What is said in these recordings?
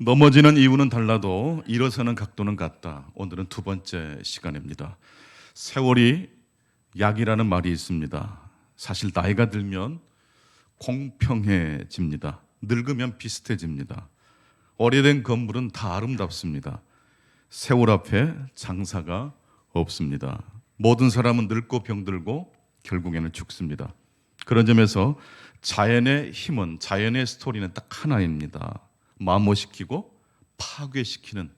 넘어지는 이유는 달라도 일어서는 각도는 같다. 오늘은 두 번째 시간입니다. 세월이 약이라는 말이 있습니다. 사실 나이가 들면 공평해집니다. 늙으면 비슷해집니다. 오래된 건물은 다 아름답습니다. 세월 앞에 장사가 없습니다. 모든 사람은 늙고 병들고 결국에는 죽습니다. 그런 점에서 자연의 힘은, 자연의 스토리는 딱 하나입니다. 마모시키고 파괴시키는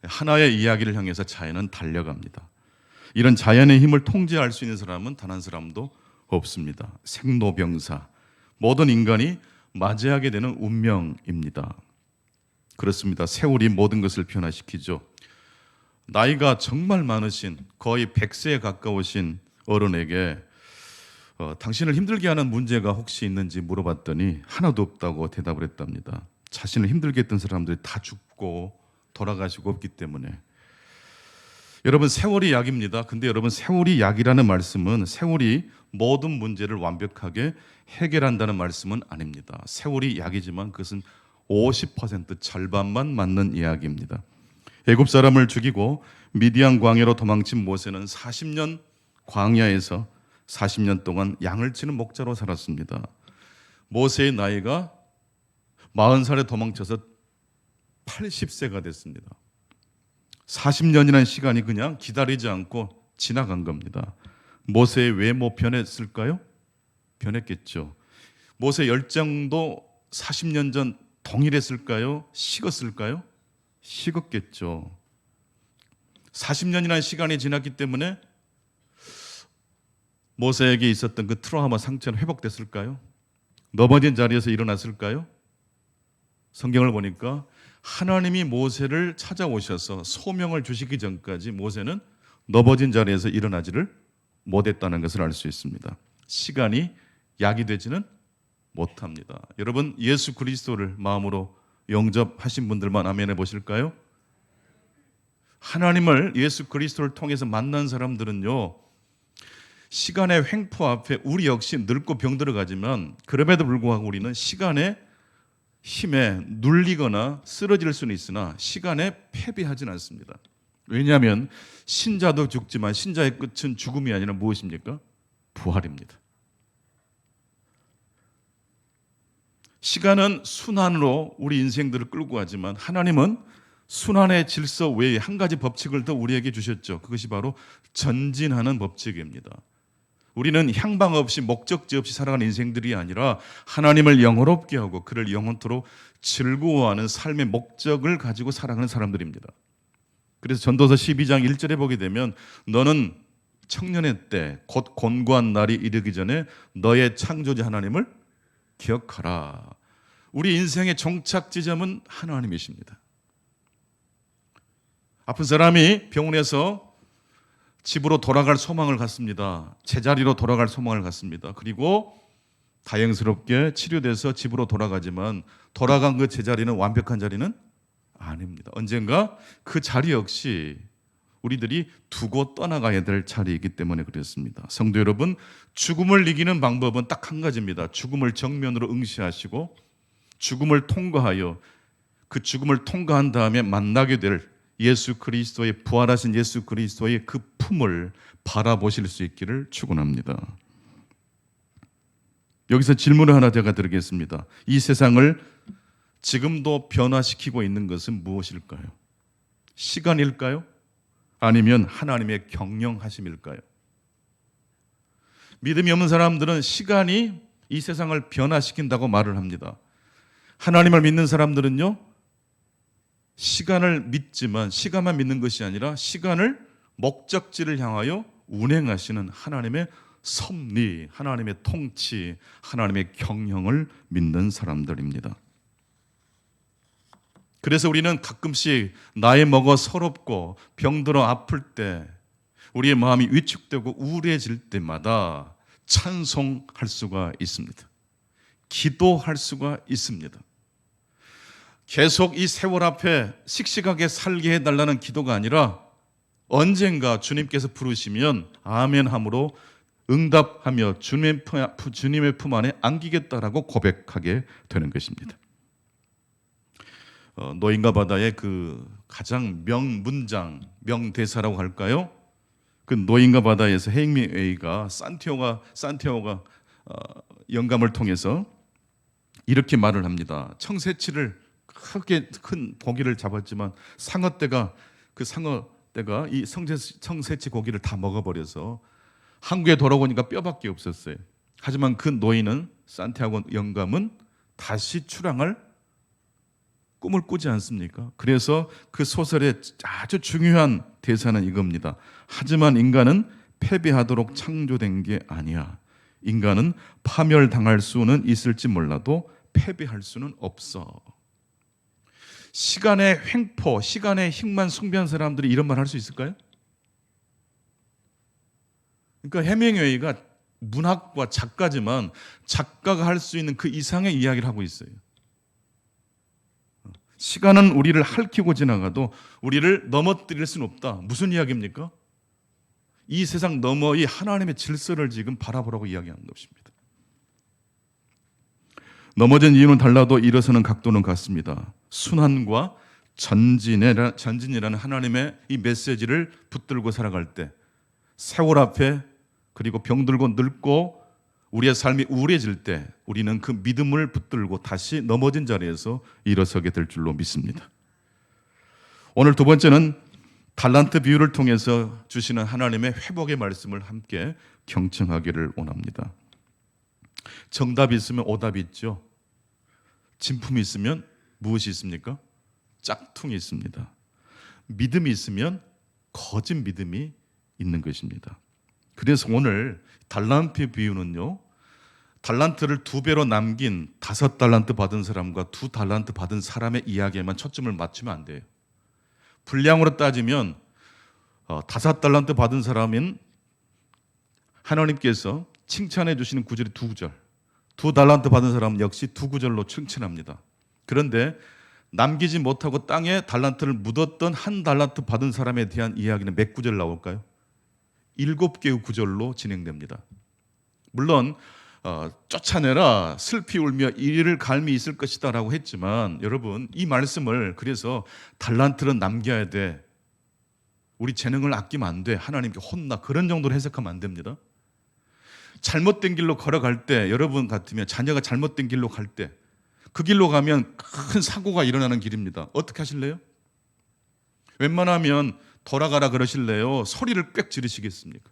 하나의 이야기를 향해서 자연은 달려갑니다. 이런 자연의 힘을 통제할 수 있는 사람은 단 한 사람도 없습니다. 생로병사, 모든 인간이 맞이하게 되는 운명입니다. 그렇습니다. 세월이 모든 것을 변화시키죠. 나이가 정말 많으신 거의 100세에 가까우신 어른에게 당신을 힘들게 하는 문제가 혹시 있는지 물어봤더니 하나도 없다고 대답을 했답니다. 자신을 힘들게 했던 사람들이 다 죽고 돌아가시고 없기 때문에. 여러분, 세월이 약입니다. 근데 여러분, 세월이 약이라는 말씀은 세월이 모든 문제를 완벽하게 해결한다는 말씀은 아닙니다. 세월이 약이지만 그것은 50% 절반만 맞는 이야기입니다. 애굽 사람을 죽이고 미디안 광야로 도망친 모세는 40년 광야에서 40년 동안 양을 치는 목자로 살았습니다. 모세의 나이가 40살에 도망쳐서 80세가 됐습니다. 40년이라는 시간이 그냥 기다리지 않고 지나간 겁니다. 모세의 외모 변했을까요? 변했겠죠. 모세 열정도 40년 전 동일했을까요? 식었을까요? 식었겠죠. 40년이라는 시간이 지났기 때문에 모세에게 있었던 그 트라우마 상처는 회복됐을까요? 넘어진 자리에서 일어났을까요? 성경을 보니까 하나님이 모세를 찾아오셔서 소명을 주시기 전까지 모세는 넘어진 자리에서 일어나지를 못했다는 것을 알 수 있습니다. 시간이 약이 되지는 못합니다. 여러분, 예수 그리스도를 마음으로 영접하신 분들만 아멘 해보실까요? 하나님을 예수 그리스도를 통해서 만난 사람들은요, 시간의 횡포 앞에 우리 역시 늙고 병들어가지만 그럼에도 불구하고 우리는 시간의 힘에 눌리거나 쓰러질 수는 있으나 시간에 패배하지는 않습니다. 왜냐하면 신자도 죽지만 신자의 끝은 죽음이 아니라 무엇입니까? 부활입니다. 시간은 순환으로 우리 인생들을 끌고 가지만 하나님은 순환의 질서 외에 한 가지 법칙을 더 우리에게 주셨죠. 그것이 바로 전진하는 법칙입니다. 우리는 향방 없이 목적지 없이 살아가는 인생들이 아니라 하나님을 영원롭게 하고 그를 영원토록 즐거워하는 삶의 목적을 가지고 살아가는 사람들입니다. 그래서 전도서 12장 1절에 보게 되면 너는 청년의 때 곧 곤고한 날이 이르기 전에 너의 창조자 하나님을 기억하라. 우리 인생의 종착 지점은 하나님이십니다. 아픈 사람이 병원에서 집으로 돌아갈 소망을 갖습니다. 제자리로 돌아갈 소망을 갖습니다. 그리고 다행스럽게 치료돼서 집으로 돌아가지만 돌아간 그 제자리는 완벽한 자리는 아닙니다. 언젠가 그 자리 역시 우리들이 두고 떠나가야 될 자리이기 때문에 그렇습니다. 성도 여러분, 죽음을 이기는 방법은 딱 한 가지입니다. 죽음을 정면으로 응시하시고 죽음을 통과하여 그 죽음을 통과한 다음에 만나게 될 예수 그리스도의 부활하신 예수 그리스도의 그 품을 바라보실 수 있기를 축원합니다. 여기서 질문을 하나 제가 드리겠습니다. 이 세상을 지금도 변화시키고 있는 것은 무엇일까요? 시간일까요? 아니면 하나님의 경영하심일까요? 믿음이 없는 사람들은 시간이 이 세상을 변화시킨다고 말을 합니다. 하나님을 믿는 사람들은요, 시간을 믿지만 시간만 믿는 것이 아니라 시간을 목적지를 향하여 운행하시는 하나님의 섭리, 하나님의 통치, 하나님의 경영을 믿는 사람들입니다. 그래서 우리는 가끔씩 나이 먹어 서럽고 병들어 아플 때 우리의 마음이 위축되고 우울해질 때마다 찬송할 수가 있습니다. 기도할 수가 있습니다. 계속 이 세월 앞에 씩씩하게 살게 해달라는 기도가 아니라 언젠가 주님께서 부르시면 아멘함으로 응답하며 주님의 품 안에 안기겠다라고 고백하게 되는 것입니다. 노인과 바다의 그 가장 명문장, 명대사라고 할까요? 그 노인과 바다에서 헤밍웨이가 산티아고가 영감을 통해서 이렇게 말을 합니다. 청새치를 크게 큰 고기를 잡았지만 그 상어떼가 이 청새치 고기를 다 먹어버려서 한국에 돌아오니까 뼈밖에 없었어요. 하지만 그 노인은 산티아고 영감은 다시 출항할 꿈을 꾸지 않습니까? 그래서 그 소설의 아주 중요한 대사는 이겁니다. 하지만 인간은 패배하도록 창조된 게 아니야. 인간은 파멸당할 수는 있을지 몰라도 패배할 수는 없어. 시간의 횡포, 시간의 힘만 숭배한 사람들이 이런 말 할 수 있을까요? 그러니까 해밍웨이가 문학과 작가지만 작가가 할 수 있는 그 이상의 이야기를 하고 있어요. 시간은 우리를 핥히고 지나가도 우리를 넘어뜨릴 수는 없다. 무슨 이야기입니까? 이 세상 너머의 하나님의 질서를 지금 바라보라고 이야기하는 것입니다. 넘어진 이유는 달라도 일어서는 각도는 같습니다. 순환과 전진이라는 하나님의 이 메시지를 붙들고 살아갈 때 세월 앞에 그리고 병들고 늙고 우리의 삶이 우울해질 때 우리는 그 믿음을 붙들고 다시 넘어진 자리에서 일어서게 될 줄로 믿습니다. 오늘 두 번째는 달란트 비유를 통해서 주시는 하나님의 회복의 말씀을 함께 경청하기를 원합니다. 정답이 있으면 오답이 있죠. 진품이 있으면 무엇이 있습니까? 짝퉁이 있습니다. 믿음이 있으면 거짓 믿음이 있는 것입니다. 그래서 오늘 달란트 비유는요, 달란트를 2배로 남긴 5달란트 받은 사람과 2달란트 받은 사람의 이야기에만 초점을 맞추면 안 돼요. 분량으로 따지면 5달란트 받은 사람인 하나님께서 칭찬해 주시는 구절이 2구절, 2달란트 받은 사람은 역시 2구절로 칭찬합니다. 그런데 남기지 못하고 땅에 달란트를 묻었던 1달란트 받은 사람에 대한 이야기는 몇 구절 나올까요? 7개의 구절로 진행됩니다. 물론 쫓아내라 슬피 울며 이를 갈미 있을 것이다 라고 했지만 여러분 이 말씀을 그래서 달란트는 남겨야 돼, 우리 재능을 아끼면 안 돼, 하나님께 혼나, 그런 정도로 해석하면 안 됩니다. 잘못된 길로 걸어갈 때, 여러분 같으면 자녀가 잘못된 길로 갈 때 그 길로 가면 큰 사고가 일어나는 길입니다. 어떻게 하실래요? 웬만하면 돌아가라 그러실래요? 소리를 꽥 지르시겠습니까?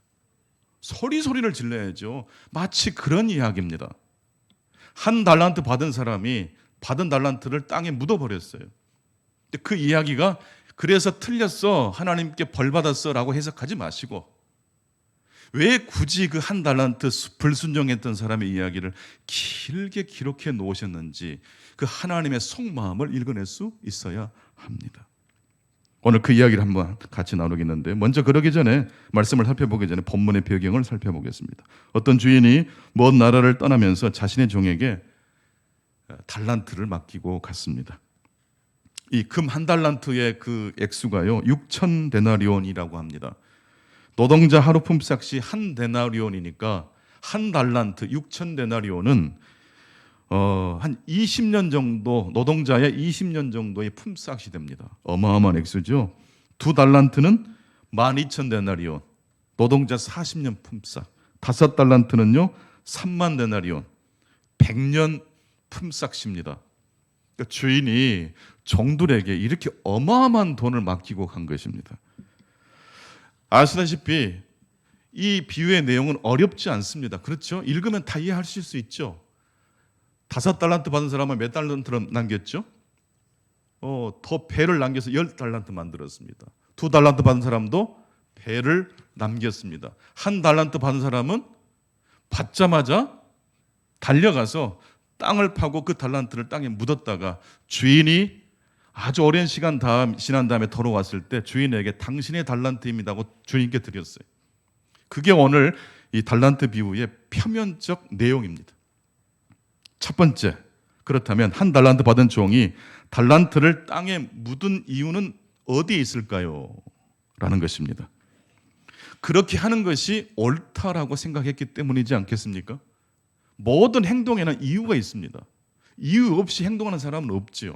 소리를 질러야죠. 마치 그런 이야기입니다. 1달란트 받은 사람이 받은 달란트를 땅에 묻어버렸어요. 근데 그 이야기가 그래서 틀렸어, 하나님께 벌 받았어 라고 해석하지 마시고 왜 굳이 그 1달란트 불순종했던 사람의 이야기를 길게 기록해 놓으셨는지 그 하나님의 속마음을 읽어낼 수 있어야 합니다. 오늘 그 이야기를 한번 같이 나누겠는데 먼저 그러기 전에 말씀을 살펴보기 전에 본문의 배경을 살펴보겠습니다. 어떤 주인이 먼 나라를 떠나면서 자신의 종에게 달란트를 맡기고 갔습니다. 이 금 1달란트의 그 액수가요 6,000데나리온이라고 합니다. 노동자 하루 품삯이 1데나리온이니까 1달란트 6,000데나리온은 한 20년 정도, 노동자의 20년 정도의 품삯이 됩니다. 어마어마한 액수죠. 2달란트는 12,000데나리온, 노동자 40년 품삯. 5달란트는요 30,000데나리온, 100년 품삯입니다. 그러니까 주인이 종들에게 이렇게 어마어마한 돈을 맡기고 간 것입니다. 아시다시피 이 비유의 내용은 어렵지 않습니다. 그렇죠? 읽으면 다 이해하실 수 있죠. 5달란트 받은 사람은 몇 달란트를 남겼죠? 더 배를 남겨서 10달란트 만들었습니다. 2달란트 받은 사람도 배를 남겼습니다. 1달란트 받은 사람은 받자마자 달려가서 땅을 파고 그 달란트를 땅에 묻었다가 주인이 아주 오랜 시간 지난 다음에 돌아왔을 때 주인에게 당신의 달란트입니다 하고 주인께 드렸어요. 그게 오늘 이 달란트 비유의 표면적 내용입니다. 첫 번째, 그렇다면 1달란트 받은 종이 달란트를 땅에 묻은 이유는 어디에 있을까요? 라는 것입니다. 그렇게 하는 것이 옳다라고 생각했기 때문이지 않겠습니까? 모든 행동에는 이유가 있습니다. 이유 없이 행동하는 사람은 없지요.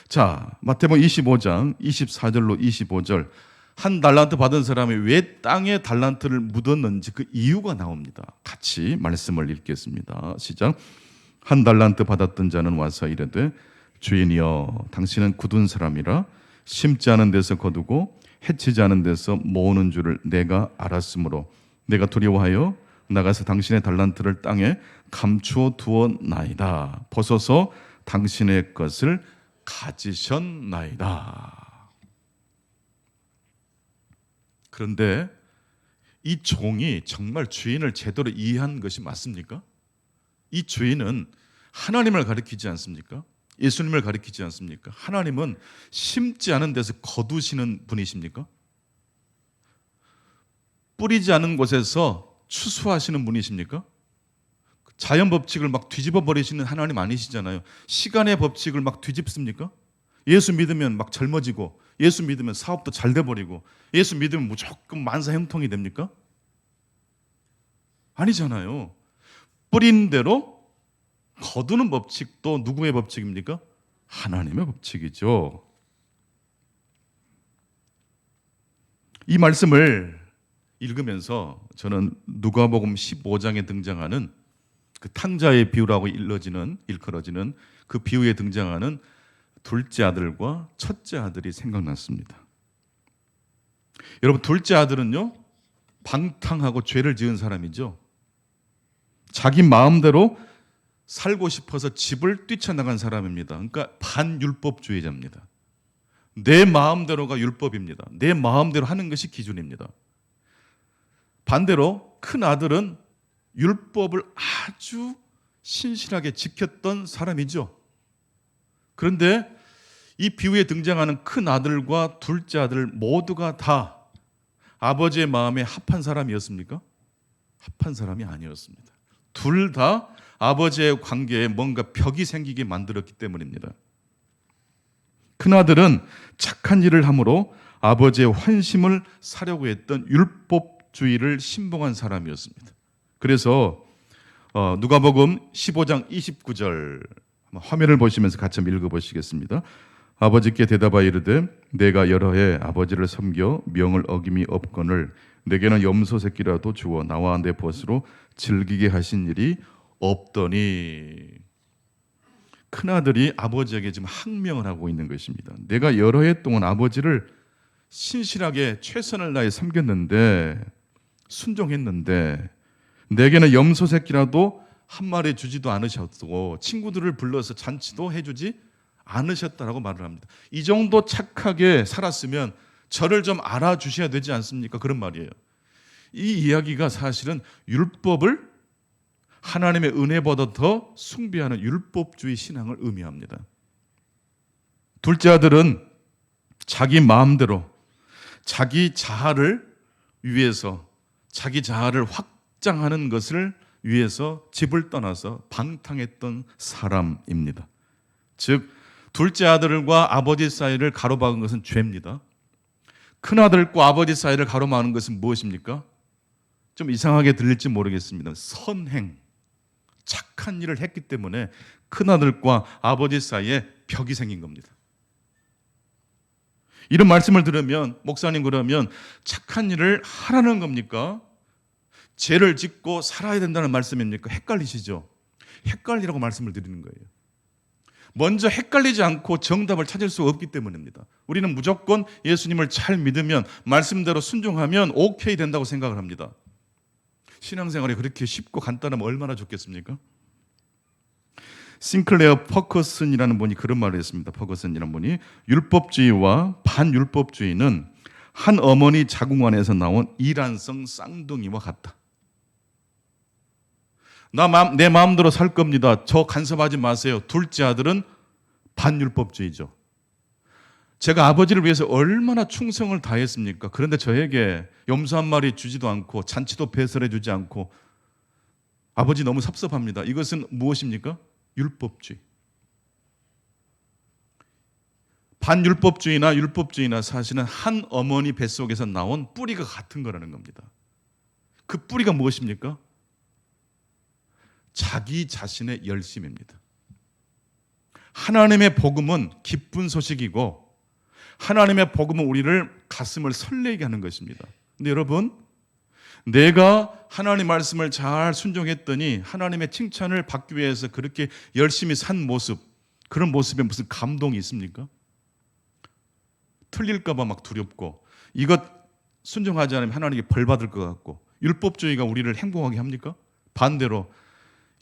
자, 마태복음 25장 24절로 25절. 한 달란트 받은 사람이 왜 땅에 달란트를 묻었는지 그 이유가 나옵니다. 같이 말씀을 읽겠습니다. 시작. 한 달란트 받았던 자는 와서 이르되 주인이여 당신은 굳은 사람이라 심지 않은 데서 거두고 해치지 않은 데서 모으는 줄을 내가 알았으므로 내가 두려워하여 나가서 당신의 달란트를 땅에 감추어 두었나이다. 벗어서 당신의 것을 가지셨나이다. 그런데 이 종이 정말 주인을 제대로 이해한 것이 맞습니까? 이 주인은 하나님을 가리키지 않습니까? 예수님을 가리키지 않습니까? 하나님은 심지 않은 데서 거두시는 분이십니까? 뿌리지 않은 곳에서 추수하시는 분이십니까? 자연 법칙을 막 뒤집어 버리시는 하나님 아니시잖아요. 시간의 법칙을 막 뒤집습니까? 예수 믿으면 막 젊어지고, 예수 믿으면 사업도 잘 돼버리고, 예수 믿으면 무조건 만사 형통이 됩니까? 아니잖아요. 뿌린 대로 거두는 법칙도 누구의 법칙입니까? 하나님의 법칙이죠. 이 말씀을 읽으면서 저는 누가복음 15장에 등장하는 그 탕자의 비유라고 일컬어지는 그 비유에 등장하는 둘째 아들과 첫째 아들이 생각났습니다. 여러분, 둘째 아들은요, 방탕하고 죄를 지은 사람이죠. 자기 마음대로 살고 싶어서 집을 뛰쳐나간 사람입니다. 그러니까 반율법주의자입니다. 내 마음대로가 율법입니다. 내 마음대로 하는 것이 기준입니다. 반대로 큰 아들은 율법을 아주 신실하게 지켰던 사람이죠. 그런데 이 비유에 등장하는 큰 아들과 둘째 아들 모두가 다 아버지의 마음에 합한 사람이었습니까? 합한 사람이 아니었습니다. 둘 다 아버지의 관계에 뭔가 벽이 생기게 만들었기 때문입니다. 큰 아들은 착한 일을 함으로 아버지의 환심을 사려고 했던 율법주의를 신봉한 사람이었습니다. 그래서 누가복음 15장 29절 화면을 보시면서 같이 읽어보시겠습니다. 아버지께 대답하여 이르되 내가 여러 해 아버지를 섬겨 명을 어김이 없거늘 내게는 염소 새끼라도 주어 나와 내 벗으로 즐기게 하신 일이 없더니. 큰아들이 아버지에게 지금 항명을 하고 있는 것입니다. 내가 여러 해 동안 아버지를 신실하게 최선을 다해 섬겼는데, 순종했는데 내게는 염소 새끼라도 한 마리 주지도 않으셨고 친구들을 불러서 잔치도 해주지 않으셨다라고 말을 합니다. 이 정도 착하게 살았으면 저를 좀 알아주셔야 되지 않습니까? 그런 말이에요. 이 이야기가 사실은 율법을 하나님의 은혜보다 더 숭배하는 율법주의 신앙을 의미합니다. 둘째 아들은 자기 마음대로 자기 자아를 위해서, 자기 자아를 확장하는 것을 위해서 집을 떠나서 방탕했던 사람입니다. 즉 둘째 아들과 아버지 사이를 가로막은 것은 죄입니다. 큰아들과 아버지 사이를 가로막는 것은 무엇입니까? 좀 이상하게 들릴지 모르겠습니다. 선행, 착한 일을 했기 때문에 큰아들과 아버지 사이에 벽이 생긴 겁니다. 이런 말씀을 들으면 목사님, 그러면 착한 일을 하라는 겁니까? 죄를 짓고 살아야 된다는 말씀입니까? 헷갈리시죠? 헷갈리라고 말씀을 드리는 거예요. 먼저 헷갈리지 않고 정답을 찾을 수 없기 때문입니다. 우리는 무조건 예수님을 잘 믿으면, 말씀대로 순종하면 오케이 된다고 생각을 합니다. 신앙생활이 그렇게 쉽고 간단하면 얼마나 좋겠습니까? 싱클레어 퍼커슨이라는 분이 그런 말을 했습니다. 퍼커슨이라는 분이 율법주의와 반율법주의는 한 어머니 자궁 안에서 나온 이란성 쌍둥이와 같다. 내 마음대로 살 겁니다. 저 간섭하지 마세요. 둘째 아들은 반율법주의죠. 제가 아버지를 위해서 얼마나 충성을 다했습니까? 그런데 저에게 염소 한 마리 주지도 않고 잔치도 배설해 주지 않고 아버지 너무 섭섭합니다. 이것은 무엇입니까? 율법주의. 반율법주의나 율법주의나 사실은 한 어머니 뱃속에서 나온 뿌리가 같은 거라는 겁니다. 그 뿌리가 무엇입니까? 자기 자신의 열심입니다. 하나님의 복음은 기쁜 소식이고 하나님의 복음은 우리를 가슴을 설레게 하는 것입니다. 근데 여러분, 내가 하나님 말씀을 잘 순종했더니 하나님의 칭찬을 받기 위해서 그렇게 열심히 산 모습, 그런 모습에 무슨 감동이 있습니까? 틀릴까 봐 막 두렵고, 이것 순종하지 않으면 하나님께 벌 받을 것 같고, 율법주의가 우리를 행복하게 합니까? 반대로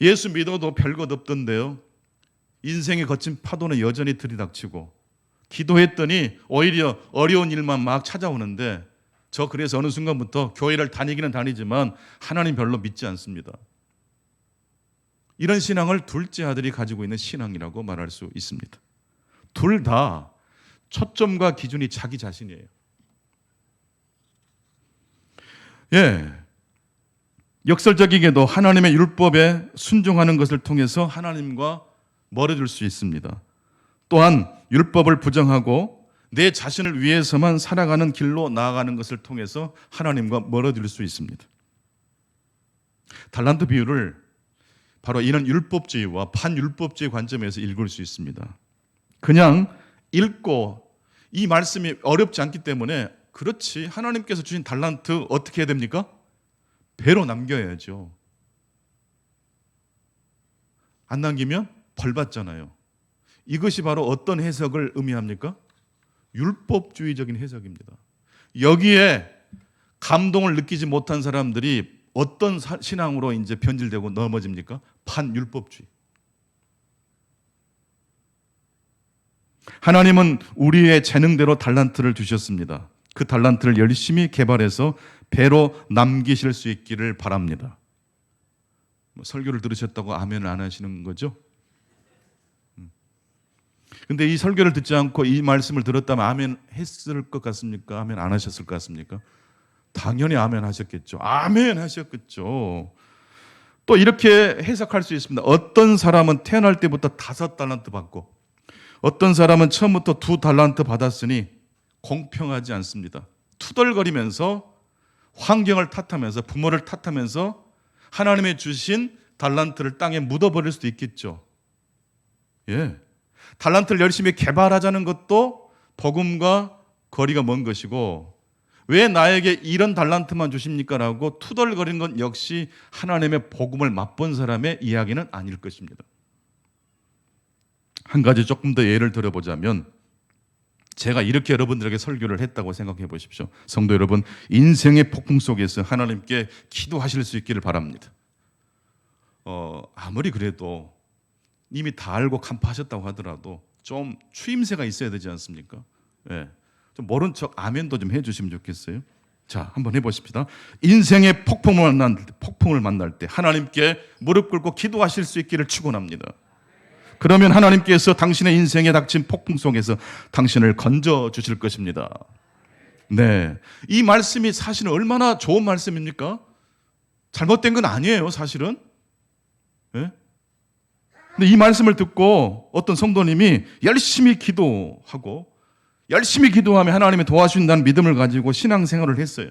예수 믿어도 별것 없던데요, 인생의 거친 파도는 여전히 들이닥치고, 기도했더니 오히려 어려운 일만 막 찾아오는데, 저 그래서 어느 순간부터 교회를 다니기는 다니지만 하나님 별로 믿지 않습니다. 이런 신앙을 둘째 아들이 가지고 있는 신앙이라고 말할 수 있습니다. 둘 다 초점과 기준이 자기 자신이에요. 역설적이게도 하나님의 율법에 순종하는 것을 통해서 하나님과 멀어질 수 있습니다. 또한 율법을 부정하고 내 자신을 위해서만 살아가는 길로 나아가는 것을 통해서 하나님과 멀어질 수 있습니다. 달란트 비유를 바로 이런 율법주의와 반율법주의 관점에서 읽을 수 있습니다. 그냥 읽고 이 말씀이 어렵지 않기 때문에, 그렇지, 하나님께서 주신 달란트 어떻게 해야 됩니까? 배로 남겨야죠. 안 남기면 벌 받잖아요. 이것이 바로 어떤 해석을 의미합니까? 율법주의적인 해석입니다. 여기에 감동을 느끼지 못한 사람들이 어떤 신앙으로 이제 변질되고 넘어집니까? 반율법주의. 하나님은 우리의 재능대로 달란트를 주셨습니다. 그 달란트를 열심히 개발해서 배로 남기실 수 있기를 바랍니다. 설교를 들으셨다고 아멘을 안 하시는 거죠? 근데 이 설교를 듣지 않고 이 말씀을 들었다면 아멘 했을 것 같습니까? 아멘 안 하셨을 것 같습니까? 당연히 아멘 하셨겠죠. 아멘 하셨겠죠. 또 이렇게 해석할 수 있습니다. 어떤 사람은 태어날 때부터 5달란트 받고, 어떤 사람은 처음부터 2달란트 받았으니 공평하지 않습니다. 투덜거리면서, 환경을 탓하면서, 부모를 탓하면서 하나님의 주신 달란트를 땅에 묻어버릴 수도 있겠죠. 달란트를 열심히 개발하자는 것도 복음과 거리가 먼 것이고, 왜 나에게 이런 달란트만 주십니까? 라고 투덜거리는 건 역시 하나님의 복음을 맛본 사람의 이야기는 아닐 것입니다. 한 가지 조금 더 예를 들어보자면, 제가 이렇게 여러분들에게 설교를 했다고 생각해 보십시오. 성도 여러분, 인생의 폭풍 속에서 하나님께 기도하실 수 있기를 바랍니다. 아무리 그래도 이미 다 알고 간파하셨다고 하더라도 좀 추임새가 있어야 되지 않습니까? 좀 모른 척 아멘도 좀 해주시면 좋겠어요. 자, 한번 해보십시다. 인생의 폭풍을 만날 때 하나님께 무릎 꿇고 기도하실 수 있기를 축원합니다. 그러면 하나님께서 당신의 인생에 닥친 폭풍 속에서 당신을 건져 주실 것입니다. 이 말씀이 사실은 얼마나 좋은 말씀입니까? 잘못된 건 아니에요, 사실은. 근데 이 말씀을 듣고 어떤 성도님이 열심히 기도하고, 열심히 기도하면 하나님이 도와주신다는 믿음을 가지고 신앙생활을 했어요.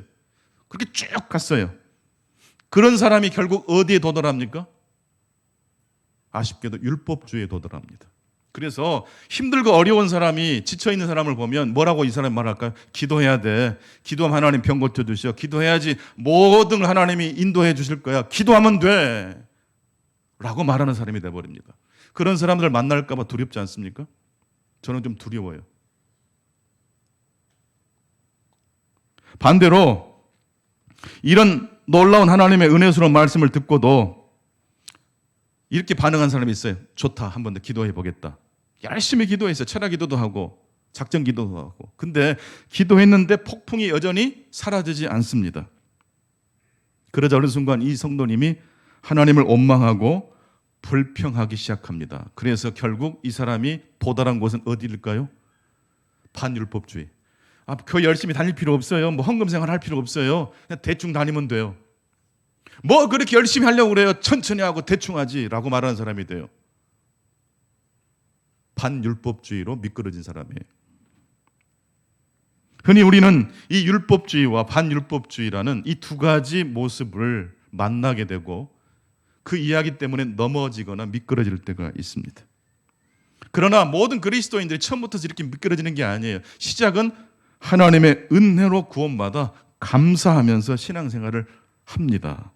그렇게 쭉 갔어요. 그런 사람이 결국 어디에 도달합니까? 아쉽게도 율법주의에 도달합니다. 그래서 힘들고 어려운 사람이, 지쳐있는 사람을 보면 뭐라고 이 사람이 말할까요? 기도해야 돼. 기도하면 하나님 병 고쳐주셔. 기도해야지 모든 걸 하나님이 인도해 주실 거야. 기도하면 돼. 라고 말하는 사람이 돼버립니다. 그런 사람들을 만날까 봐 두렵지 않습니까? 저는 좀 두려워요. 반대로 이런 놀라운 하나님의 은혜스러운 말씀을 듣고도 이렇게 반응한 사람이 있어요. 좋다, 한 번 더 기도해 보겠다. 열심히 기도했어요. 철학 기도도 하고 작전 기도도 하고. 근데 기도했는데 폭풍이 여전히 사라지지 않습니다. 그러자 어느 순간 이 성도님이 하나님을 원망하고 불평하기 시작합니다. 그래서 결국 이 사람이 도달한 곳은 어디일까요? 반율법주의. 교회 열심히 다닐 필요 없어요. 뭐 헌금 생활 할 필요 없어요. 그냥 대충 다니면 돼요. 뭐 그렇게 열심히 하려고 그래요. 천천히 하고 대충 하지 라고 말하는 사람이 돼요. 반율법주의로 미끄러진 사람이에요. 흔히 우리는 이 율법주의와 반율법주의라는 이 두 가지 모습을 만나게 되고 그 이야기 때문에 넘어지거나 미끄러질 때가 있습니다. 그러나 모든 그리스도인들이 처음부터 이렇게 미끄러지는 게 아니에요. 시작은 하나님의 은혜로 구원받아 감사하면서 신앙생활을 합니다.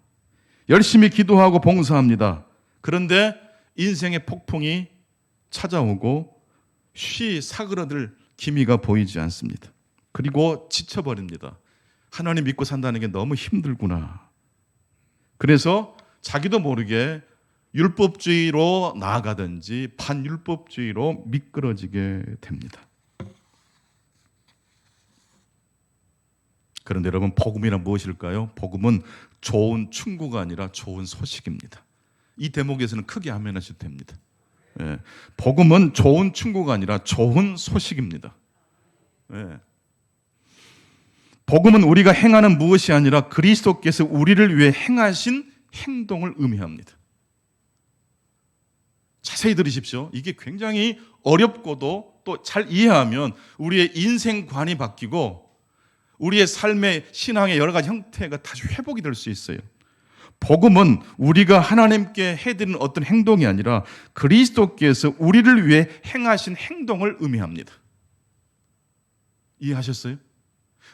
열심히 기도하고 봉사합니다. 그런데 인생의 폭풍이 찾아오고 쉬 사그러들 기미가 보이지 않습니다. 그리고 지쳐버립니다. 하나님 믿고 산다는 게 너무 힘들구나. 그래서 자기도 모르게 율법주의로 나아가든지 반율법주의로 미끄러지게 됩니다. 그런데 여러분, 복음이란 무엇일까요? 복음은 좋은 충고가 아니라 좋은 소식입니다. 이 대목에서는 크게 아멘하셔도 됩니다. 예, 복음은 좋은 충고가 아니라 좋은 소식입니다. 예. 복음은 우리가 행하는 무엇이 아니라 그리스도께서 우리를 위해 행하신 행동을 의미합니다. 자세히 들으십시오. 이게 굉장히 어렵고도 또 잘 이해하면 우리의 인생관이 바뀌고 우리의 삶의 신앙의 여러 가지 형태가 다시 회복이 될 수 있어요. 복음은 우리가 하나님께 해드리는 어떤 행동이 아니라 그리스도께서 우리를 위해 행하신 행동을 의미합니다. 이해하셨어요?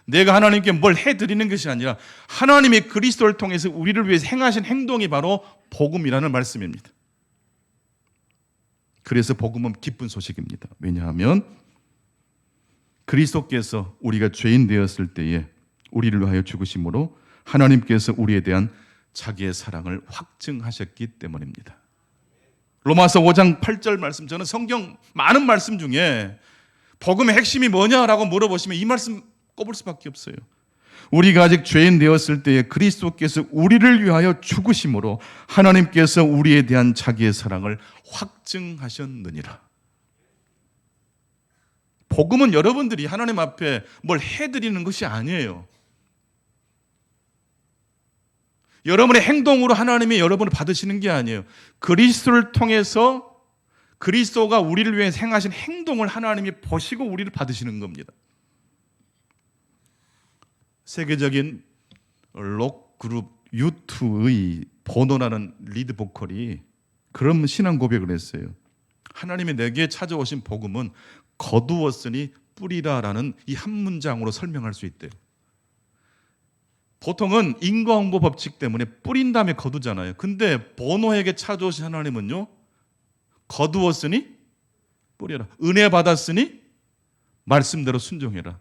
내가 하나님께 뭘 해드리는 것이 아니라 하나님이 그리스도를 통해서 우리를 위해서 행하신 행동이 바로 복음이라는 말씀입니다. 그래서 복음은 기쁜 소식입니다. 왜냐하면 그리스도께서 우리가 죄인 되었을 때에 우리를 위하여 죽으심으로 하나님께서 우리에 대한 자기의 사랑을 확증하셨기 때문입니다. 로마서 5장 8절 말씀, 저는 성경 많은 말씀 중에 복음의 핵심이 뭐냐라고 물어보시면 이 말씀 꼽을 수밖에 없어요. 우리가 아직 죄인 되었을 때에 그리스도께서 우리를 위하여 죽으심으로 하나님께서 우리에 대한 자기의 사랑을 확증하셨느니라. 복음은 여러분들이 하나님 앞에 뭘 해드리는 것이 아니에요. 여러분의 행동으로 하나님이 여러분을 받으시는 게 아니에요. 그리스도를 통해서 그리스도가 우리를 위해 행하신 행동을 하나님이 보시고 우리를 받으시는 겁니다. 세계적인 록 그룹 U2의 보노라는 리드 보컬이 그런 신앙 고백을 했어요. 하나님이 내게 찾아오신 복음은 거두었으니 뿌리라라는 이 한 문장으로 설명할 수 있대요. 보통은 인과응보 법칙 때문에 뿌린 다음에 거두잖아요. 근데 보노에게 찾아오신 하나님은요, 거두었으니 뿌려라. 은혜 받았으니 말씀대로 순종해라.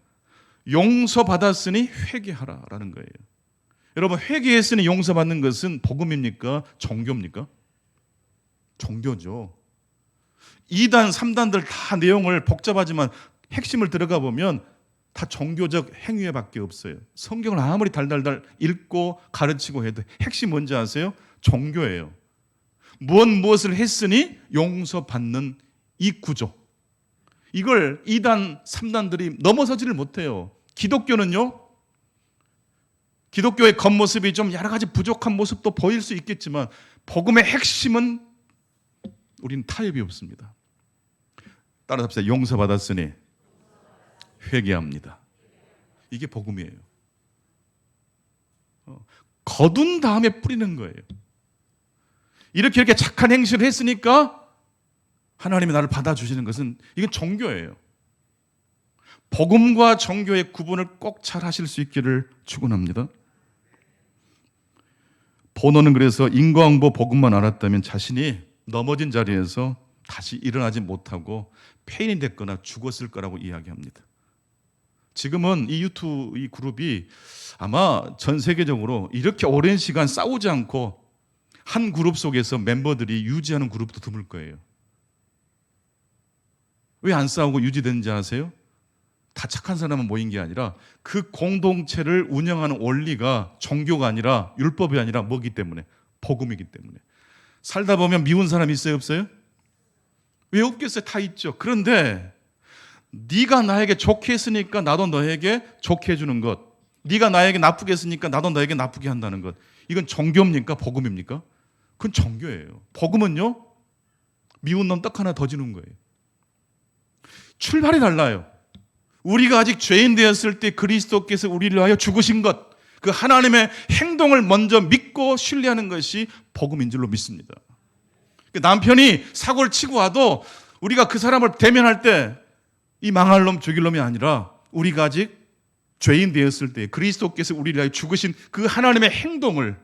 용서받았으니 회개하라라는 거예요. 여러분, 회개했으니 용서받는 것은 복음입니까? 종교입니까? 종교죠. 2단, 3단들 다 내용을 복잡하지만 핵심을 들어가 보면 다 종교적 행위에밖에 없어요. 성경을 아무리 달달달 읽고 가르치고 해도 핵심 뭔지 아세요? 종교예요. 무엇을 했으니 용서받는 이 구조. 이걸 2단, 3단들이 넘어서지를 못해요. 기독교는요, 기독교의 겉모습이 좀 여러 가지 부족한 모습도 보일 수 있겠지만 복음의 핵심은 우리는 타협이 없습니다. 따라서 합시다. 용서받았으니 회개합니다. 이게 복음이에요. 거둔 다음에 뿌리는 거예요. 이렇게 착한 행실을 했으니까 하나님이 나를 받아주시는 것은 이건 종교예요. 복음과 종교의 구분을 꼭 잘 하실 수 있기를 축원합니다. 보노는 그래서 인과응보 복음만 알았다면 자신이 넘어진 자리에서 다시 일어나지 못하고 폐인이 됐거나 죽었을 거라고 이야기합니다. 지금은 이 유튜브 이 그룹이 아마 전 세계적으로 이렇게 오랜 시간 싸우지 않고 한 그룹 속에서 멤버들이 유지하는 그룹도 드물 거예요. 왜 안 싸우고 유지되는지 아세요? 다 착한 사람만 모인 게 아니라 그 공동체를 운영하는 원리가 종교가 아니라 율법이 아니라 뭐기 때문에? 복음이기 때문에. 살다 보면 미운 사람 있어요, 없어요? 왜 없겠어요? 다 있죠. 그런데 네가 나에게 좋게 했으니까 나도 너에게 좋게 해주는 것, 네가 나에게 나쁘게 했으니까 나도 너에게 나쁘게 한다는 것, 이건 종교입니까? 복음입니까? 그건 종교예요. 복음은요, 미운 놈 딱 하나 더 주는 거예요. 출발이 달라요. 우리가 아직 죄인 되었을 때 그리스도께서 우리를 위하여 죽으신 것, 그 하나님의 행동을 먼저 믿고 신뢰하는 것이 복음인 줄로 믿습니다. 남편이 사고를 치고 와도 우리가 그 사람을 대면할 때 이 망할 놈 죽일 놈이 아니라 우리가 아직 죄인 되었을 때 그리스도께서 우리를 위하여 죽으신 그 하나님의 행동을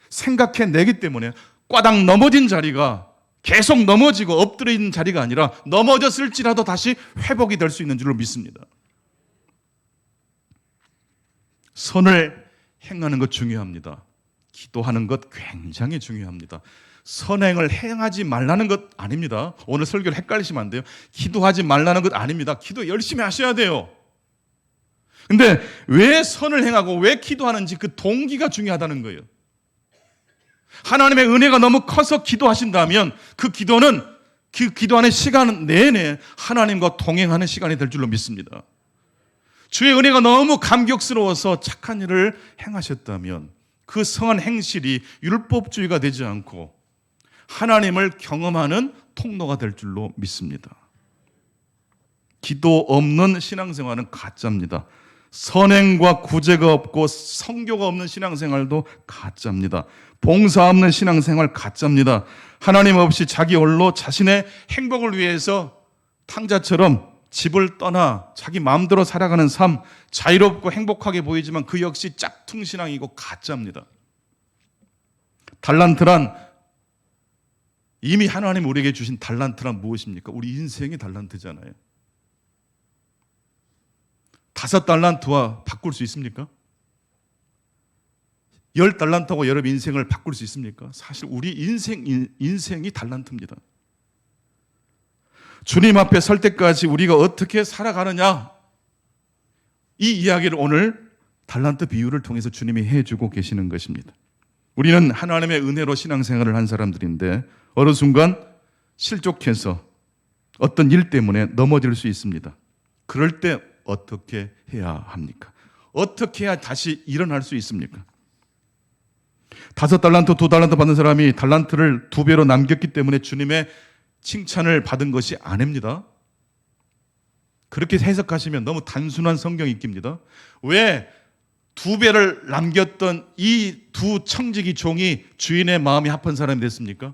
생각해내기 때문에 꽈당 넘어진 자리가 계속 넘어지고 엎드려 있는 자리가 아니라 넘어졌을지라도 다시 회복이 될 수 있는 줄로 믿습니다. 선을 행하는 것 중요합니다. 기도하는 것 굉장히 중요합니다. 선행을 행하지 말라는 것 아닙니다. 오늘 설교를 헷갈리시면 안 돼요. 기도하지 말라는 것 아닙니다. 기도 열심히 하셔야 돼요. 근데 왜 선을 행하고 왜 기도하는지 그 동기가 중요하다는 거예요. 하나님의 은혜가 너무 커서 기도하신다면 그 기도는 그 기도하는 시간 내내 하나님과 동행하는 시간이 될 줄로 믿습니다. 주의 은혜가 너무 감격스러워서 착한 일을 행하셨다면 그 성한 행실이 율법주의가 되지 않고 하나님을 경험하는 통로가 될 줄로 믿습니다. 기도 없는 신앙생활은 가짜입니다. 선행과 구제가 없고 성교가 없는 신앙생활도 가짜입니다. 봉사 없는 신앙생활 가짜입니다. 하나님 없이 자기 홀로 자신의 행복을 위해서 탕자처럼 집을 떠나 자기 마음대로 살아가는 삶, 자유롭고 행복하게 보이지만 그 역시 짝퉁 신앙이고 가짜입니다. 달란트란 이미 하나님 우리에게 주신 달란트란 무엇입니까? 우리 인생이 달란트잖아요. 5달란트와 바꿀 수 있습니까? 10달란트하고 여러분 인생을 바꿀 수 있습니까? 사실 우리 인생이 달란트입니다. 주님 앞에 설 때까지 우리가 어떻게 살아가느냐, 이 이야기를 오늘 달란트 비유를 통해서 주님이 해주고 계시는 것입니다. 우리는 하나님의 은혜로 신앙생활을 한 사람들인데 어느 순간 실족해서 어떤 일 때문에 넘어질 수 있습니다. 그럴 때 어떻게 해야 합니까? 어떻게 해야 다시 일어날 수 있습니까? 5달란트, 2달란트 받은 사람이 달란트를 2배로 남겼기 때문에 주님의 칭찬을 받은 것이 아닙니다. 그렇게 해석하시면 너무 단순한 성경 읽기입니다. 왜 2배를 남겼던 이 두 청지기 종이 주인의 마음이 합한 사람이 됐습니까?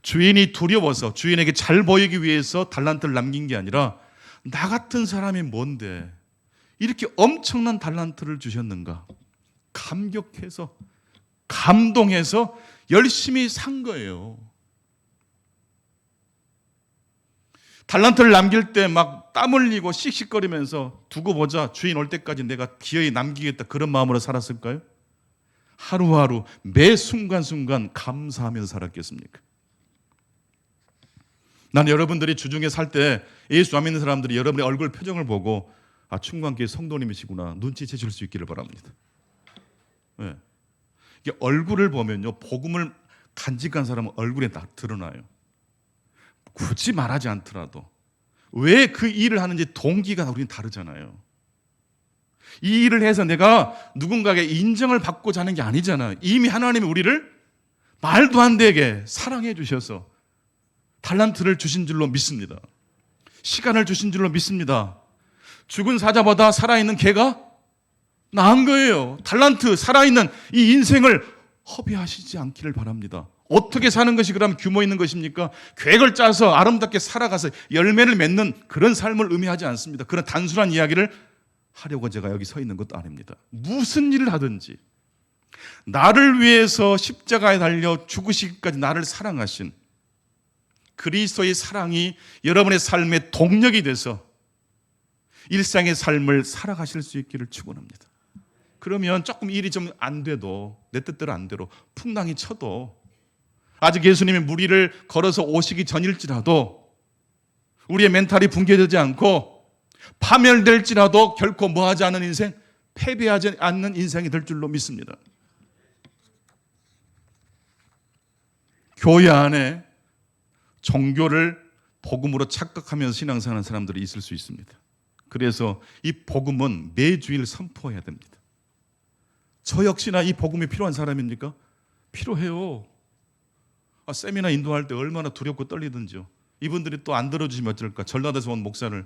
주인이 두려워서 주인에게 잘 보이기 위해서 달란트를 남긴 게 아니라 나 같은 사람이 뭔데 이렇게 엄청난 달란트를 주셨는가? 감격해서 감동해서 열심히 산 거예요. 달란트를 남길 때 막 땀 흘리고 씩씩거리면서 두고 보자, 주인 올 때까지 내가 기어이 남기겠다, 그런 마음으로 살았을까요? 하루하루 매 순간순간 감사하면서 살았겠습니까? 난 여러분들이 주중에 살 때 예수 안 믿는 사람들이 여러분의 얼굴 표정을 보고 아, 충만교회 성도님이시구나 눈치채실 수 있기를 바랍니다. 네. 이게 얼굴을 보면요, 복음을 간직한 사람은 얼굴에 다 드러나요. 굳이 말하지 않더라도 왜 그 일을 하는지 동기가 우리는 다르잖아요. 이 일을 해서 내가 누군가에게 인정을 받고자 하는 게 아니잖아요. 이미 하나님이 우리를 말도 안 되게 사랑해 주셔서 달란트를 주신 줄로 믿습니다. 시간을 주신 줄로 믿습니다. 죽은 사자보다 살아있는 개가 나은 거예요. 달란트, 살아있는 이 인생을 허비하시지 않기를 바랍니다. 어떻게 사는 것이 그럼 규모 있는 것입니까? 계획을 짜서 아름답게 살아가서 열매를 맺는 그런 삶을 의미하지 않습니다. 그런 단순한 이야기를 하려고 제가 여기 서 있는 것도 아닙니다. 무슨 일을 하든지 나를 위해서 십자가에 달려 죽으시기까지 나를 사랑하신 그리스도의 사랑이 여러분의 삶의 동력이 돼서 일상의 삶을 살아가실 수 있기를 축원합니다. 그러면 조금 일이 좀 안 돼도 내 뜻대로 안 돼도 풍랑이 쳐도 아직 예수님이 무리를 걸어서 오시기 전일지라도 우리의 멘탈이 붕괴되지 않고 파멸될지라도 결코 뭐하지 않은 인생, 패배하지 않는 인생이 될 줄로 믿습니다. 교회 안에 종교를 복음으로 착각하면서 신앙생활하는 사람들이 있을 수 있습니다. 그래서 이 복음은 매주일 선포해야 됩니다. 저 역시나 이 복음이 필요한 사람입니까? 필요해요. 세미나 인도할 때 얼마나 두렵고 떨리든지요. 이분들이 또 안 들어주시면 어쩔까? 전라도에서 온 목사를.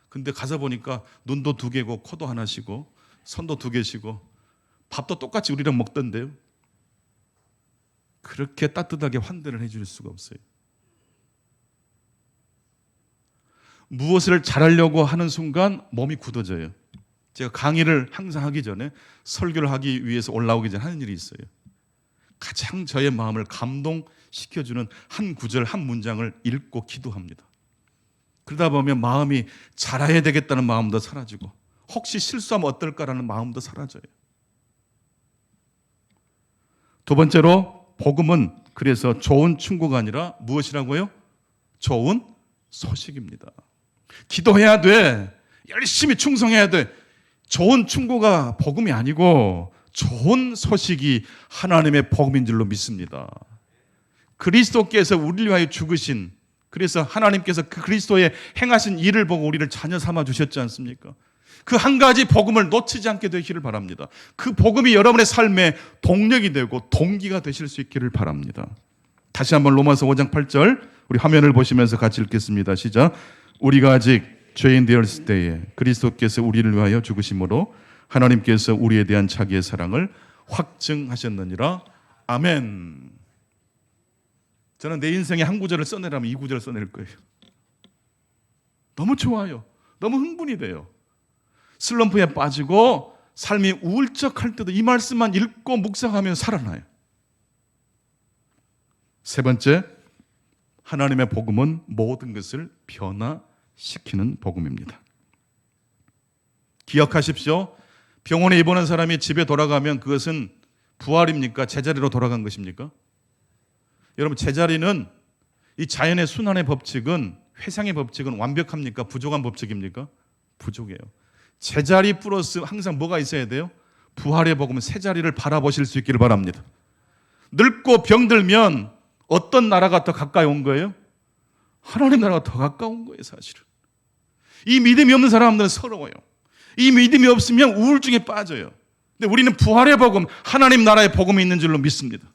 근데 가서 보니까 눈도 2개고 코도 하나시고 손도 2개시고 밥도 똑같이 우리랑 먹던데요. 그렇게 따뜻하게 환대를 해줄 수가 없어요. 무엇을 잘하려고 하는 순간 몸이 굳어져요. 제가 강의를 항상 하기 전에 설교를 하기 위해서 올라오기 전에 하는 일이 있어요. 가장 저의 마음을 감동시켜주는 한 구절, 한 문장을 읽고 기도합니다. 그러다 보면 마음이 잘해야 되겠다는 마음도 사라지고 혹시 실수하면 어떨까라는 마음도 사라져요. 두 번째로 복음은 그래서 좋은 충고가 아니라 무엇이라고요? 좋은 소식입니다. 기도해야 돼. 열심히 충성해야 돼. 좋은 충고가 복음이 아니고 좋은 소식이 하나님의 복음인 줄로 믿습니다. 그리스도께서 우리를 위하여 죽으신, 그래서 하나님께서 그 그리스도의 행하신 일을 보고 우리를 자녀 삼아 주셨지 않습니까? 그 한 가지 복음을 놓치지 않게 되기를 바랍니다. 그 복음이 여러분의 삶에 동력이 되고 동기가 되실 수 있기를 바랍니다. 다시 한번 로마서 5장 8절 우리 화면을 보시면서 같이 읽겠습니다. 시작. 우리가 아직 죄인 되었을 때에 그리스도께서 우리를 위하여 죽으심으로 하나님께서 우리에 대한 자기의 사랑을 확증하셨느니라. 아멘. 저는 내 인생에 한 구절을 써내라면 이 구절을 써낼 거예요. 너무 좋아요. 너무 흥분이 돼요. 슬럼프에 빠지고 삶이 우울적할 때도 이 말씀만 읽고 묵상하면 살아나요. 세 번째, 하나님의 복음은 모든 것을 변화시키는 복음입니다. 기억하십시오. 병원에 입원한 사람이 집에 돌아가면 그것은 부활입니까? 제자리로 돌아간 것입니까? 여러분, 제자리는 이 자연의 순환의 법칙은, 회상의 법칙은 완벽합니까? 부족한 법칙입니까? 부족해요. 제자리 플러스 항상 뭐가 있어야 돼요? 부활의 복음은 새 자리를 바라보실 수 있기를 바랍니다. 늙고 병들면 어떤 나라가 더 가까이 온 거예요? 하나님 나라가 더 가까운 거예요, 사실은. 이 믿음이 없는 사람들은 서러워요. 이 믿음이 없으면 우울증에 빠져요. 근데 우리는 부활의 복음, 하나님 나라의 복음이 있는 줄로 믿습니다.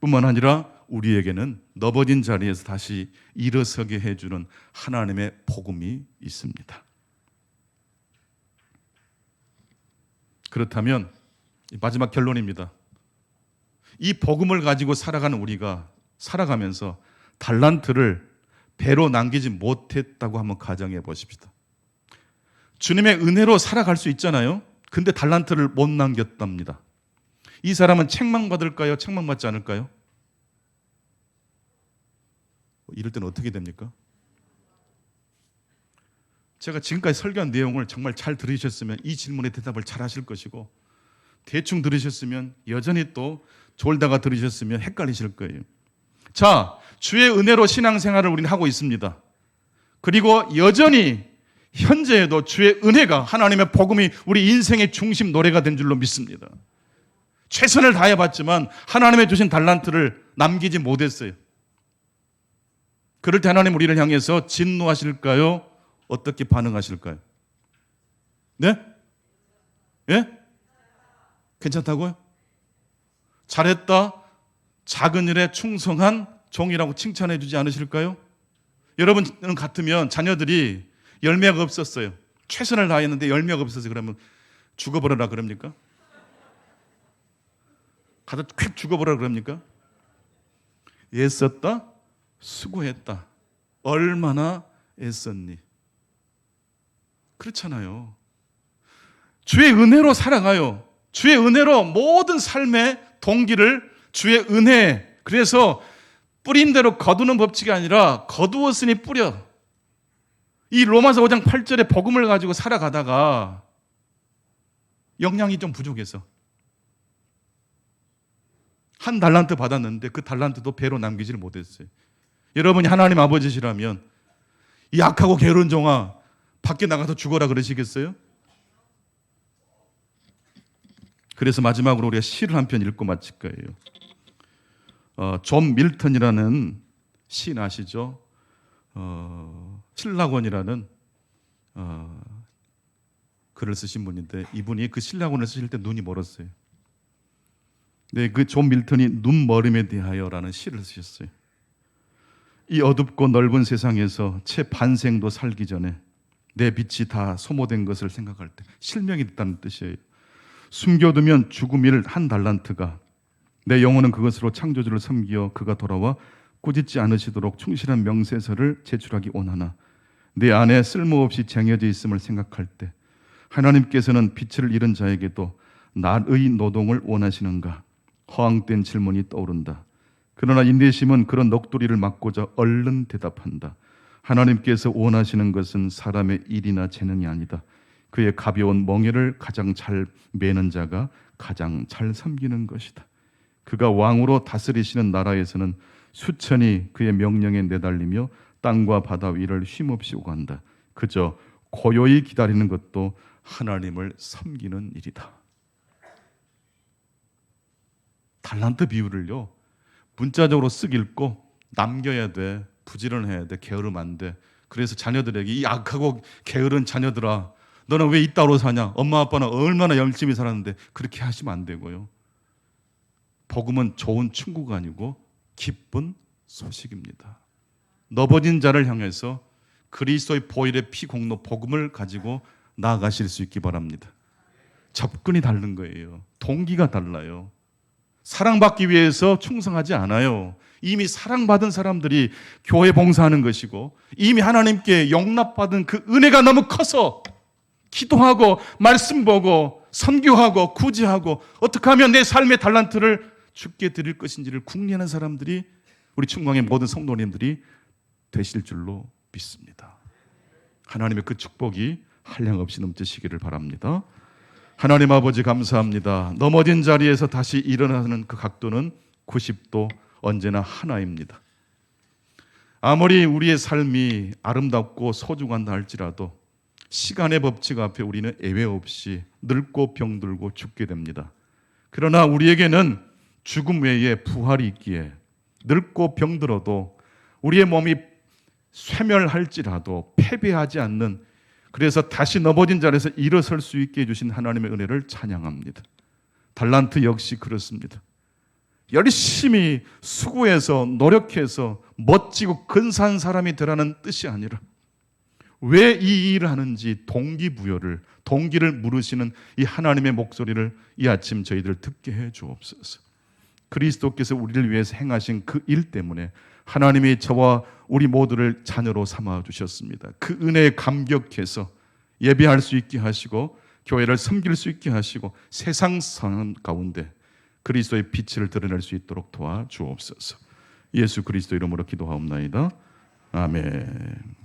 뿐만 아니라 우리에게는 넘어진 자리에서 다시 일어서게 해주는 하나님의 복음이 있습니다. 그렇다면 마지막 결론입니다. 이 복음을 가지고 살아가는 우리가 살아가면서 달란트를 배로 남기지 못했다고 한번 가정해 보십시다. 주님의 은혜로 살아갈 수 있잖아요. 근데 달란트를 못 남겼답니다. 이 사람은 책망받을까요? 책망받지 않을까요? 이럴 때는 어떻게 됩니까? 제가 지금까지 설교한 내용을 정말 잘 들으셨으면 이 질문에 대답을 잘 하실 것이고, 대충 들으셨으면 여전히 또 졸다가 들으셨으면 헷갈리실 거예요. 자, 주의 은혜로 신앙생활을 우리는 하고 있습니다. 그리고 여전히 현재에도 주의 은혜가, 하나님의 복음이 우리 인생의 중심 노래가 된 줄로 믿습니다. 최선을 다해봤지만 하나님의 주신 달란트를 남기지 못했어요. 그럴 때 하나님 우리를 향해서 진노하실까요? 어떻게 반응하실까요? 네? 예? 괜찮다고요? 잘했다, 작은 일에 충성한 종이라고 칭찬해 주지 않으실까요? 여러분은 같으면 자녀들이 열매가 없었어요. 최선을 다했는데 열매가 없어서 그러면 죽어버려라 그럽니까? 가서 퀵 죽어버려라 그럽니까? 애썼다, 수고했다, 얼마나 애썼니? 그렇잖아요. 주의 은혜로 살아가요. 주의 은혜로 모든 삶의 동기를 주의 은혜, 그래서 뿌린 대로 거두는 법칙이 아니라 거두었으니 뿌려. 이 로마서 5장 8절의 복음을 가지고 살아가다가 역량이 좀 부족해서 한 달란트 받았는데 그 달란트도 배로 남기지를 못했어요. 여러분이 하나님 아버지시라면 이 약하고 게으른 종아 밖에 나가서 죽어라 그러시겠어요? 그래서 마지막으로 우리가 시를 한 편 읽고 마칠 거예요. 존 밀턴이라는 시인 아시죠? 신라곤이라는 글을 쓰신 분인데, 이분이 그 신라곤을 쓰실 때 눈이 멀었어요. 네, 그 존 밀턴이 눈멀음에 대하여라는 시를 쓰셨어요. 이 어둡고 넓은 세상에서 채 반생도 살기 전에 내 빛이 다 소모된 것을 생각할 때 실명이 됐다는 뜻이에요. 숨겨두면 죽음일 한 달란트가 내 영혼은 그것으로 창조주를 섬기어 그가 돌아와 꾸짖지 않으시도록 충실한 명세서를 제출하기 원하나 내 안에 쓸모없이 쟁여져 있음을 생각할 때 하나님께서는 빛을 잃은 자에게도 날의 노동을 원하시는가? 허황된 질문이 떠오른다. 그러나 인내심은 그런 넋두리를 막고자 얼른 대답한다. 하나님께서 원하시는 것은 사람의 일이나 재능이 아니다. 그의 가벼운 멍에를 가장 잘 매는 자가 가장 잘 섬기는 것이다. 그가 왕으로 다스리시는 나라에서는 수천이 그의 명령에 내달리며 땅과 바다 위를 쉼없이 오간다. 그저 고요히 기다리는 것도 하나님을 섬기는 일이다. 달란트 비유를요, 문자적으로 쓱 읽고 남겨야 돼. 부지런해야 돼. 게으르면 안 돼. 그래서 자녀들에게 이 악하고 게으른 자녀들아, 너는 왜 이따로 사냐? 엄마 아빠는 얼마나 열심히 살았는데. 그렇게 하시면 안 되고요. 복음은 좋은 충고가 아니고 기쁜 소식입니다. 넘어진 자를 향해서 그리스도의 보혈의 피 공로 복음을 가지고 나아가실 수 있기 바랍니다. 접근이 다른 거예요. 동기가 달라요. 사랑받기 위해서 충성하지 않아요. 이미 사랑받은 사람들이 교회 봉사하는 것이고 이미 하나님께 용납받은 그 은혜가 너무 커서 기도하고 말씀 보고 선교하고 구제하고 어떻게 하면 내 삶의 달란트를 주께 드릴 것인지를 궁리하는 사람들이 우리 충광의 모든 성도님들이 되실 줄로 믿습니다. 하나님의 그 축복이 한량없이 넘치시기를 바랍니다. 하나님 아버지 감사합니다. 넘어진 자리에서 다시 일어나는 그 각도는 90도 언제나 하나입니다. 아무리 우리의 삶이 아름답고 소중한다 할지라도 시간의 법칙 앞에 우리는 예외 없이 늙고 병들고 죽게 됩니다. 그러나 우리에게는 죽음 외에 부활이 있기에 늙고 병들어도 우리의 몸이 쇠멸할지라도 패배하지 않는, 그래서 다시 넘어진 자리에서 일어설 수 있게 해주신 하나님의 은혜를 찬양합니다. 달란트 역시 그렇습니다. 열심히 수고해서 노력해서 멋지고 근사한 사람이 되라는 뜻이 아니라 왜 이 일을 하는지 동기를 물으시는 이 하나님의 목소리를 이 아침 저희들 듣게 해 주옵소서. 그리스도께서 우리를 위해서 행하신 그 일 때문에 하나님이 저와 우리 모두를 자녀로 삼아 주셨습니다. 그 은혜에 감격해서 예배할 수 있게 하시고 교회를 섬길 수 있게 하시고 세상 상황 가운데 그리스도의 빛을 드러낼 수 있도록 도와주옵소서. 예수 그리스도 이름으로 기도하옵나이다. 아멘.